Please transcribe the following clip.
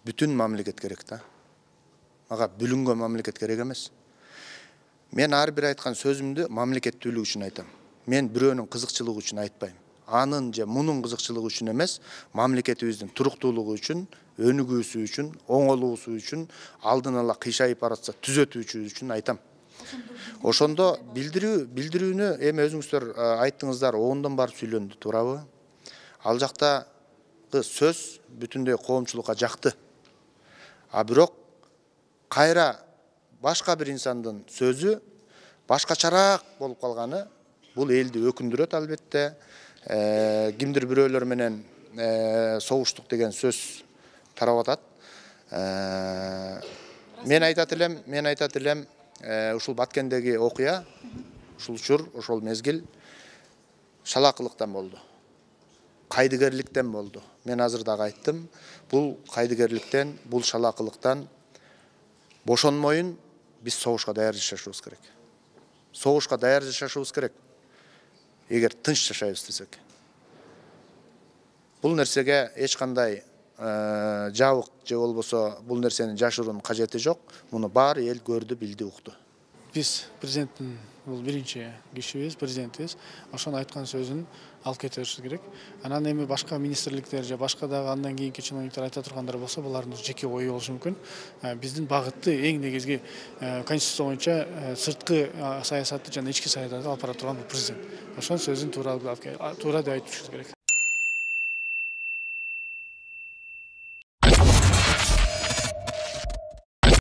Bütün mamleket керек та. Мага бүлүнгөн мамлекет керек эмес. Мен ар бир айткан сөзүмдү мамлекеттүүлүк үчүн айтам. Мен бирөөнүн кызыкчылыгы үчүн айтпайм. Анын же мунун кызыкчылыгы үчүн эмес, мамлекетибиздин туруктуулугу үчүн, өнүгүүсү үчүн, оңолуусу үчүн, алдын ала кыйшайып баратса түзөтүүчү үчүн айтам. Ошондо билдирүүнү эми өзүңүздөр айттыңыздар, оңдон барып сүйлөндү, туурабы? Ал жактагы сөз бүтүндөй коомчулукка жакты. А бирок кайра башка бир инсандын сөзү башкачараак болуп калганы бул элди өкүндүрөт албетте. Кимдир бирөөлөр менен согуштук деген сөз тарап атат. Мен айтат элем, ушул Баткендеги окуя, ушул учур, ошол мезгил шалакылыктан болду. Кайдыгерликтен болду. Мен азыр дагы айттым, бул кайдыгерликтен, бул шалакылыктан бошонмойун биз согушка даяр жашашыбыз керек. Согушка даяр жашашыбыз керек. Эгер тынч жашайбыз десек. Бул нерсеге эч кандай жабык же болбосо бул нерсени жашыруунун кажети жок. Муну баары эл көрдү, билди, укту. Биз президенттин бул биринчи кишибиз, президентибиз. Ошонун айткан сөзүн алып кете беришибиз керек. Анан эми башка министрликтер же башка дагы андан кийинки чиновниктер айта тургандар болсо, булардын жеке ою болушу мүмкүн. Биздин багыты эң негизги конституция боюнча сырткы саясатты жана ички саясатты алып бара турган президент. Ошонун сөзүн туура деп айтышыбыз керек.